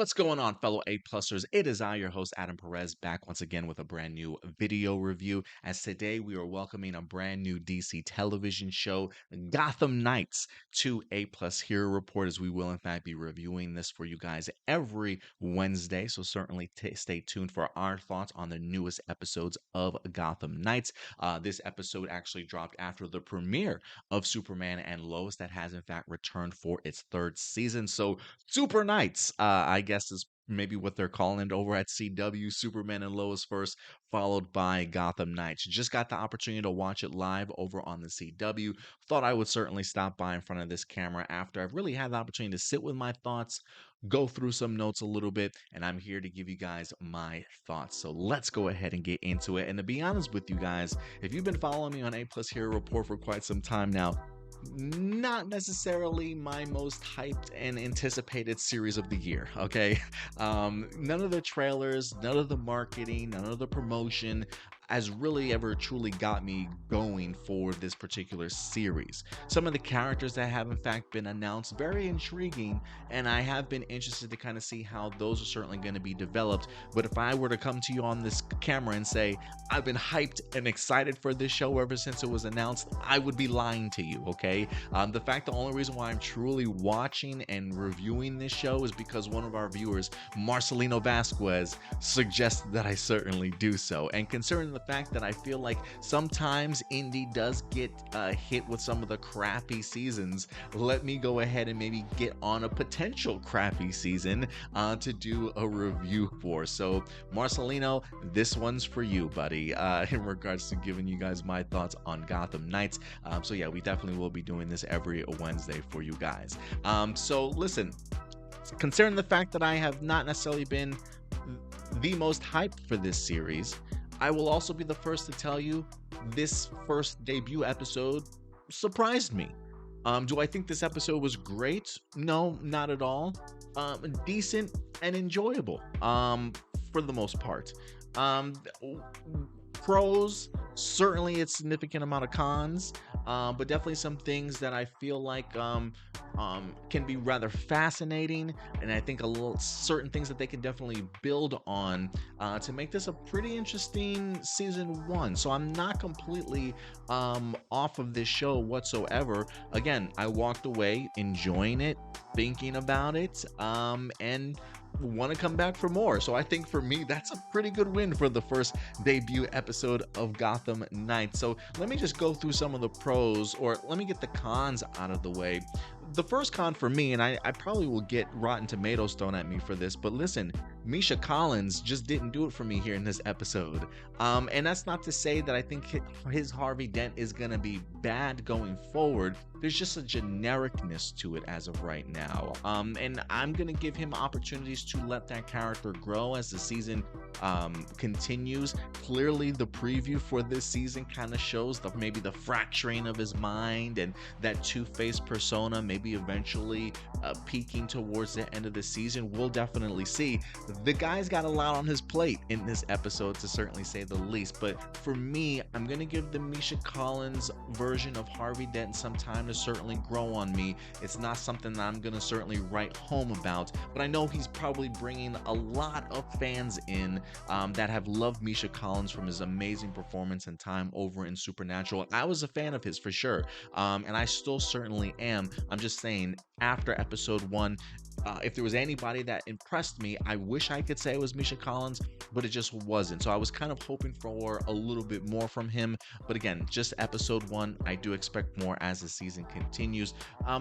What's going on, fellow A-Plusers? It is I, your host, Adam Perez, back once again with a brand new video review. As today we are welcoming a brand new DC television show, Gotham Knights, to A-Plus Hero Report, as we will in fact be reviewing this for you guys every Wednesday. So certainly stay tuned for our thoughts on the newest episodes of Gotham Knights. This episode actually dropped after the premiere of Superman and Lois that has in fact returned for its third season. So Super Knights, I guess is maybe what they're calling it over at CW. Superman and Lois first, followed by Gotham Knights. Just got the opportunity to watch it live over on the CW. Thought I would certainly stop by in front of this camera after I've really had the opportunity to sit with my thoughts, go through some notes a little bit, and I'm here to give you guys my thoughts. So let's go ahead and get into it. And to be honest with you guys, if you've been following me on A Plus Hero Report for quite some time now, not necessarily my most hyped and anticipated series of the year, okay? None of the trailers, none of the marketing, none of the promotion has really ever truly got me going for this particular series. Some of the characters that have in fact been announced, very intriguing, and I have been interested to kind of see how those are certainly going to be developed. But if I were to come to you on this camera and say I've been hyped and excited for this show ever since it was announced, I would be lying to you, okay? The only reason why I'm truly watching and reviewing this show is because one of our viewers, Marcelino Vasquez, suggested that I certainly do so. And considering the fact that I feel like sometimes indie does get hit with some of the crappy seasons, let me go ahead and maybe get on a potential crappy season to do a review for. So Marcelino, this one's for you, buddy, in regards to giving you guys my thoughts on Gotham Knights. So yeah, we definitely will be doing this every Wednesday for you guys. So listen, considering the fact that I have not necessarily been the most hyped for this series, I will also be the first to tell you this first debut episode surprised me. Do I think this episode was great? No, not at all. Decent and enjoyable, for the most part. Pros, certainly a significant amount of cons, but definitely some things that I feel like can be rather fascinating, and I think certain things that they can definitely build on to make this a pretty interesting season one. So I'm not completely off of this show whatsoever. Again, I walked away enjoying it, thinking about it, and want to come back for more. So I think for me, that's a pretty good win for the first debut episode of Gotham Knights. So let me just go through some of the pros, or let me get the cons out of the way. The first con for me, and I probably will get Rotten Tomatoes thrown at me for this, but listen, Misha Collins just didn't do it for me here in this episode. And that's not to say that I think his Harvey Dent is going to be bad going forward. There's just a genericness to it as of right now. And I'm going to give him opportunities to let that character grow as the season continues. Clearly, the preview for this season kind of shows maybe the fracturing of his mind and that two-faced persona, maybe eventually peaking towards the end of the season. We'll definitely see. The guy's got a lot on his plate in this episode, to certainly say the least. But for me, I'm going to give the Misha Collins version of Harvey Dent some time to certainly grow on me. It's not something that I'm going to certainly write home about, but I know he's probably bringing a lot of fans in that have loved Misha Collins from his amazing performance and time over in Supernatural. I was a fan of his for sure, and I still certainly am. I'm just saying, after episode one, if there was anybody that impressed me, I wish I could say it was Misha Collins, but it just wasn't. So I was kind of hoping for a little bit more from him. But again, just episode one, I do expect more as the season continues.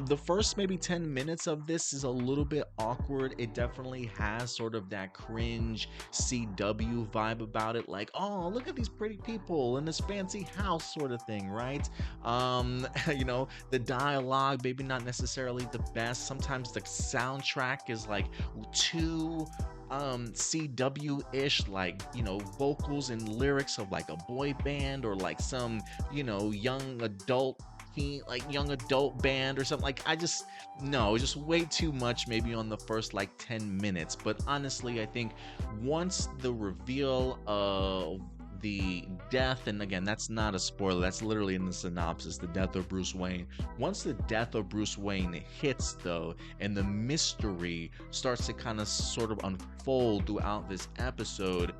The first maybe 10 minutes of this is a little bit awkward. It definitely has sort of that cringe CW vibe about it. Like, oh, look at these pretty people in this fancy house sort of thing, right? The dialogue, maybe not necessarily the best. Sometimes the soundtrack is like too CW-ish, like, vocals and lyrics of like a boy band or like some, young adult band or something. Like, just way too much maybe on the first like 10 minutes. But honestly, I think once the reveal of the death, and again, that's not a spoiler, that's literally in the synopsis, the death of Bruce Wayne. Once the death of Bruce Wayne hits, though, and the mystery starts to kind of sort of unfold throughout this episode,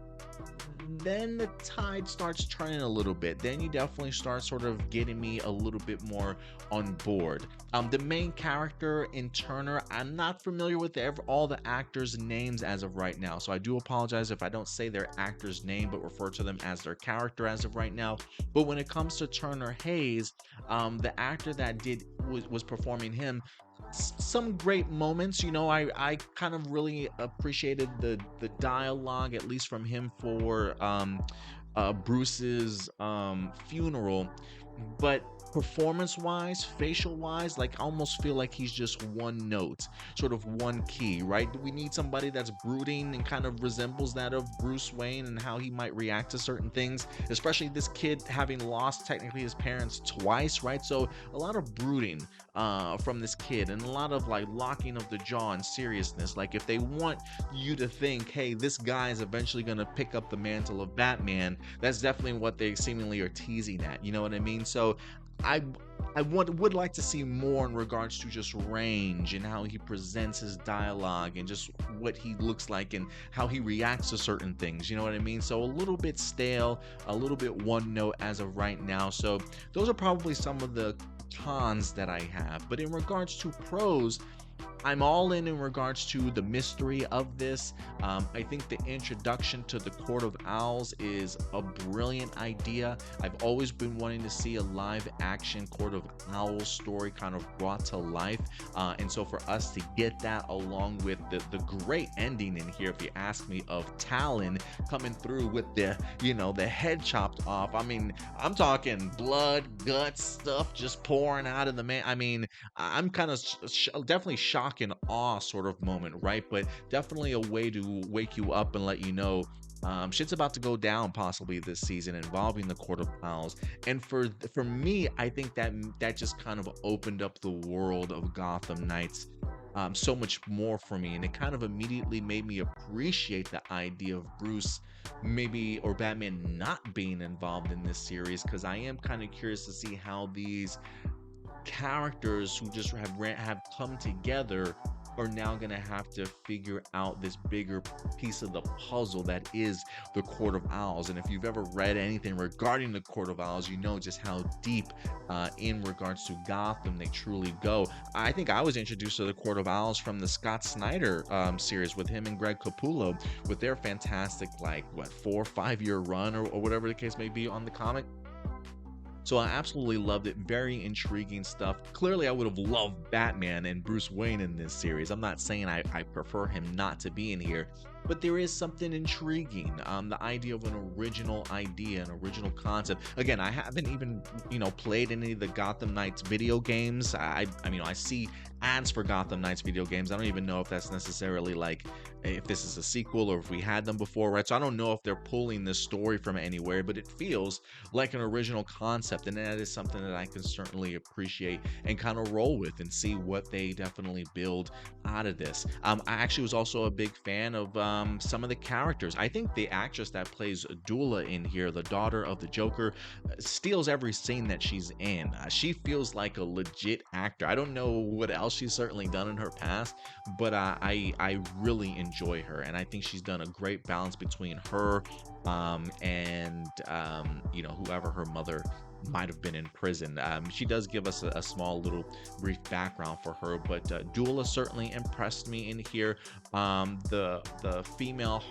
then the tide starts turning a little bit. Then you definitely start sort of getting me a little bit more on board. The main character in Turner, I'm not familiar with all the actors' names as of right now, so I do apologize if I don't say their actor's name but refer to them as their character as of right now. But when it comes to Turner Hayes, the actor that was performing him, some great moments. I kind of really appreciated the dialogue, at least from him, for Bruce's funeral. But performance wise, facial wise, like, I almost feel like he's just one note, sort of one key, right? Do we need somebody that's brooding and kind of resembles that of Bruce Wayne and how he might react to certain things, especially this kid having lost technically his parents twice, right? So a lot of brooding from this kid, and a lot of like locking of the jaw and seriousness. Like, if they want you to think, hey, this guy is eventually going to pick up the mantle of Batman, that's definitely what they seemingly are teasing at, you know what I mean? So would like to see more in regards to just range and how he presents his dialogue and just what he looks like and how he reacts to certain things, you know what I mean? So a little bit stale, a little bit one note as of right now. So those are probably some of the cons that I have. But in regards to pros, I'm all in regards to the mystery of this. I think the introduction to the Court of Owls is a brilliant idea. I've always been wanting to see a live action Court of Owls story kind of brought to life. And so for us to get that, along with the great ending in here, if you ask me, of Talon coming through with the head chopped off. I mean, I'm talking blood, guts, stuff just pouring out of the man. I mean, I'm kind of definitely shocked and awe sort of moment, right? But definitely a way to wake you up and let you know shit's about to go down possibly this season involving the Court of Owls. And for me, I think that just kind of opened up the world of Gotham Knights so much more for me, and it kind of immediately made me appreciate the idea of Bruce or Batman not being involved in this series, because I am kind of curious to see how these characters who just have come together are now going to have to figure out this bigger piece of the puzzle that is the Court of Owls. And if you've ever read anything regarding the Court of Owls, you know just how deep in regards to Gotham they truly go. I think I was introduced to the Court of Owls from the Scott Snyder series with him and Greg Capullo, with their fantastic 4 or 5 year run or whatever the case may be on the comic. So I absolutely loved it. Very intriguing stuff. Clearly, I would have loved Batman and Bruce Wayne in this series. I'm not saying I prefer him not to be in here, but there is something intriguing. The idea of an original idea, an original concept. Again, I haven't even, played any of the Gotham Knights video games. I see ads for Gotham Knights video games. I don't even know if that's necessarily if this is a sequel or if we had them before, right? So I don't know if they're pulling this story from anywhere, but it feels like an original concept, and that is something that I can certainly appreciate and kind of roll with and see what they definitely build out of this. I actually was also a big fan of some of the characters. I think the actress that plays Dula in here, the daughter of the Joker, steals every scene that she's in. She feels like a legit actor. I don't know what else she's certainly done in her past, but I really enjoy her, and I think she's done a great balance between her and whoever her mother might have been in prison. She does give us a small little brief background for her, but Dula certainly impressed me in here. The female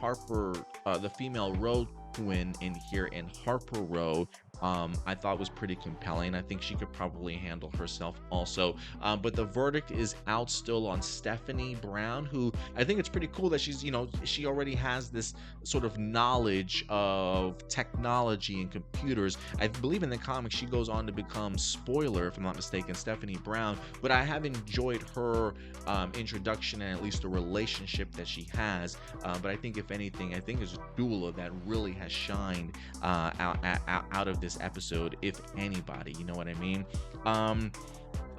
Row twin in here in Harper Row, I thought was pretty compelling. I think she could probably handle herself also. But the verdict is out still on Stephanie Brown, who I think it's pretty cool that she's, she already has this sort of knowledge of technology and computers. I believe in the comics she goes on to become, spoiler if I'm not mistaken, Stephanie Brown. But I have enjoyed her introduction and at least the relationship that she has. But I think if anything, I think it's Dula that really has shined out of this episode, if anybody, you know what I mean?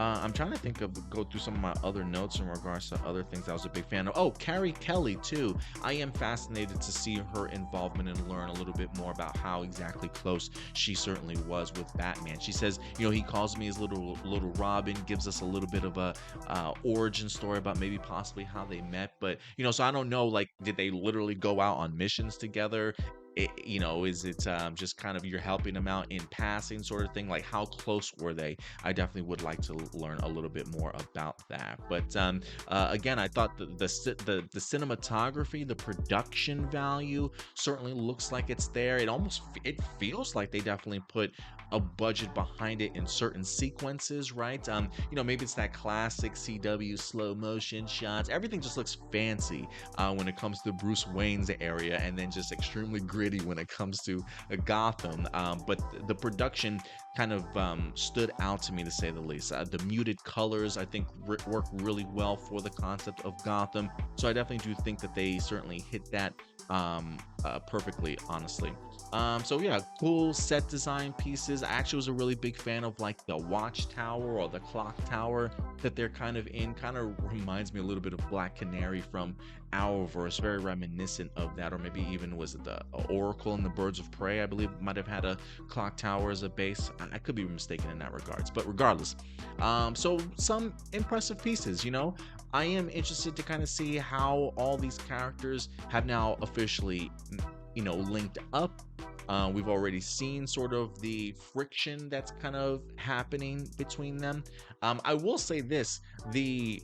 I'm trying to think of go through some of my other notes in regards to other things I was a big fan of. Oh, Carrie Kelly too. I am fascinated to see her involvement and learn a little bit more about how exactly close she certainly was with Batman. She says, he calls me his little Robin, gives us a little bit of a origin story about maybe possibly how they met. But so I don't know, like, did they literally go out on missions together? Is it just kind of you're helping them out in passing sort of thing? Like, how close were they? I definitely would like to learn a little bit more about that. But again, I thought the cinematography, the production value certainly looks like it's there. It feels like they definitely put a budget behind it in certain sequences, right? Maybe it's that classic CW slow motion shots. Everything just looks fancy when it comes to Bruce Wayne's area, and then just extremely gritty when it comes to Gotham. But the production kind of stood out to me, to say the least. The muted colors, I think, work really well for the concept of Gotham. So I definitely do think that they certainly hit that perfectly, honestly. So yeah, cool set design pieces. I actually was a really big fan of like the watchtower or the clock tower that they're kind of in. Kind of reminds me a little bit of Black Canary from Arrowverse, very reminiscent of that. Or maybe even was it the Oracle and the Birds of Prey? I believe might have had a clock tower as a base. I could be mistaken in that regards, but regardless, so some impressive pieces. I am interested to kind of see how all these characters have now officially linked up. We've already seen sort of the friction that's kind of happening between them. I will say this: the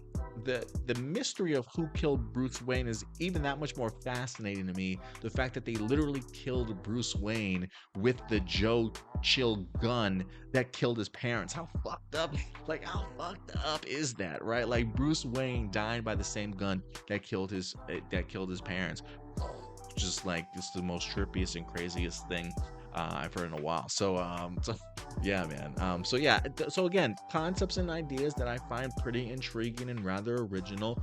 mystery of who killed Bruce Wayne is even that much more fascinating to me. The fact that they literally killed Bruce Wayne with the Joe Chill gun that killed his parents. How fucked up? Like, how fucked up is that, right? Like, Bruce Wayne died by the same gun that killed his parents. Just like, it's the most trippiest and craziest thing I've heard in a while. So yeah, man. So again, concepts and ideas that I find pretty intriguing and rather original.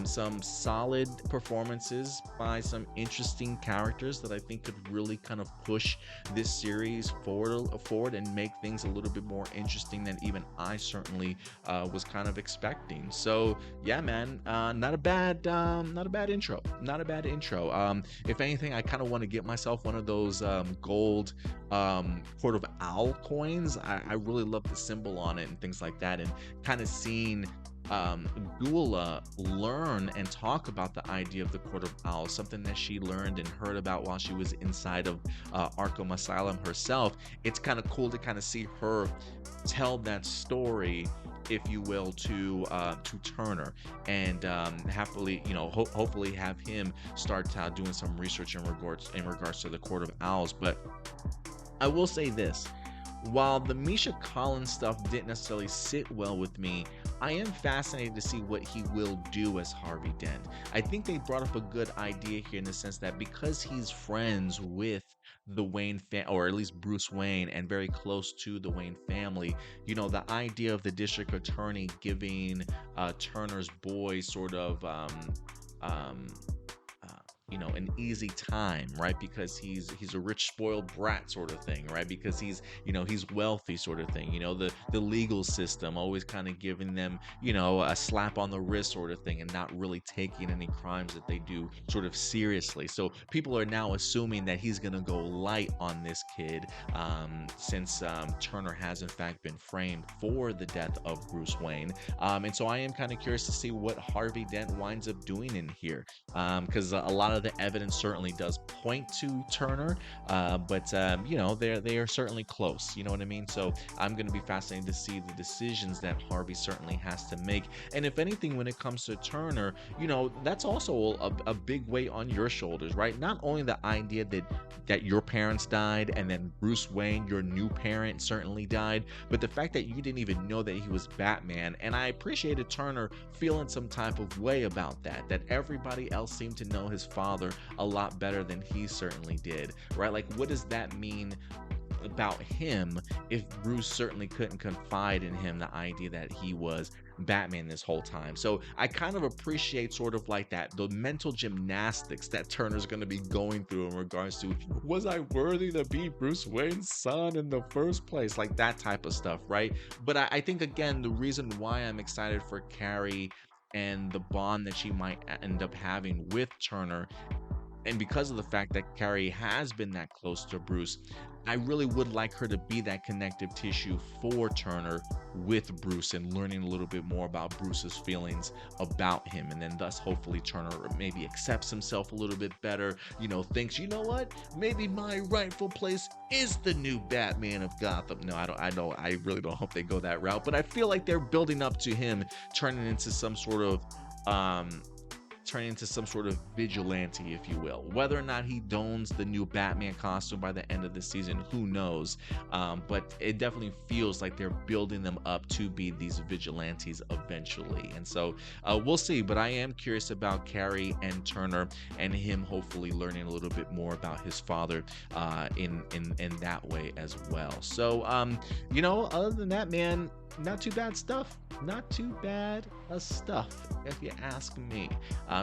Some solid performances by some interesting characters that I think could really kind of push this series forward and make things a little bit more interesting than even I certainly was kind of expecting. So yeah, man, not a bad intro. Not a bad intro. If anything, I kind of want to get myself one of those gold Court of Owl coins. I really love the symbol on it and things like that, and kind of seeing Gula learn and talk about the idea of the Court of Owls, something that she learned and heard about while she was inside of Arkham Asylum herself. It's kind of cool to kind of see her tell that story, if you will, to Turner, and happily, hopefully have him start doing some research in regards to the Court of Owls. But I will say this: while the Misha Collins stuff didn't necessarily sit well with me, I am fascinated to see what he will do as Harvey Dent. I think they brought up a good idea here, in the sense that because he's friends with the Wayne or at least Bruce Wayne, and very close to the Wayne family, the idea of the district attorney giving Turner's boy sort of an easy time, right? Because he's a rich spoiled brat sort of thing, right? Because he's wealthy sort of thing. The legal system always kind of giving them a slap on the wrist sort of thing, and not really taking any crimes that they do sort of seriously. So people are now assuming that he's gonna go light on this kid, since Turner has in fact been framed for the death of Bruce Wayne. And so I am kind of curious to see what Harvey Dent winds up doing in here, because a lot of the evidence certainly does point to Turner, but they are certainly close. You know what I mean? So I'm going to be fascinated to see the decisions that Harvey certainly has to make. And if anything, when it comes to Turner, that's also a big weight on your shoulders, right? Not only the idea that your parents died, and then Bruce Wayne, your new parent, certainly died, but the fact that you didn't even know that he was Batman. And I appreciated Turner feeling some type of way about that everybody else seemed to know his father a lot better than he certainly did, right? Like, what does that mean about him if Bruce certainly couldn't confide in him the idea that he was Batman this whole time. So I kind of appreciate sort of like that, the mental gymnastics that Turner's going to be going through in regards to, was I worthy to be Bruce Wayne's son in the first place? Like that type of stuff, right? But I think, again, the reason why I'm excited for Carrie and the bond that she might end up having with Turner, and because of the fact that Carrie has been that close to Bruce, I really would like her to be that connective tissue for Turner with Bruce, and learning a little bit more about Bruce's feelings about him. And then thus hopefully Turner maybe accepts himself a little bit better, thinks, you know what, maybe my rightful place is the new Batman of Gotham. No, I really don't hope they go that route, but I feel like they're building up to him turning into some sort of vigilante, if you will. Whether or not he dons the new Batman costume by the end of the season, who knows? But it definitely feels like they're building them up to be these vigilantes eventually. And so we'll see. But I am curious about Carrie and Turner, and him hopefully learning a little bit more about his father in that way as well. So other than that, man, not too bad stuff. Not too bad stuff, if you ask me.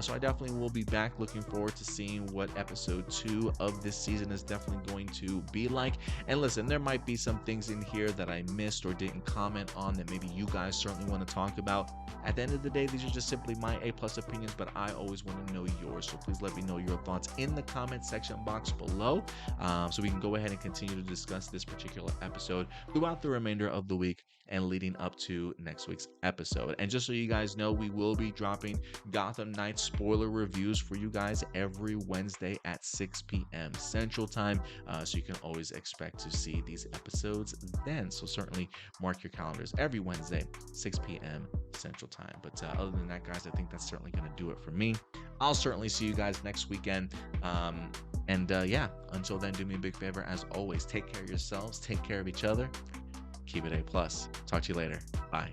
So I definitely will be back. Looking forward to seeing what episode 2 of this season is definitely going to be like. And listen, there might be some things in here that I missed or didn't comment on that maybe you guys certainly want to talk about. At the end of the day, these are just simply my A+ opinions, but I always want to know yours. So please let me know your thoughts in the comment section box below, so we can go ahead and continue to discuss this particular episode throughout the remainder of the week and leading up to next week's episode. And just so you guys know, we will be dropping Gotham Knights spoiler reviews for you guys every Wednesday at 6 p.m. Central Time, so you can always expect to see these episodes then. So certainly mark your calendars, every Wednesday, 6 p.m. Central Time. But other than that, guys, I think that's certainly going to do it for me. I'll certainly see you guys next weekend. Yeah, until then, do me a big favor. As always, take care of yourselves, take care of each other. Keep it A+. Talk to you later. Bye.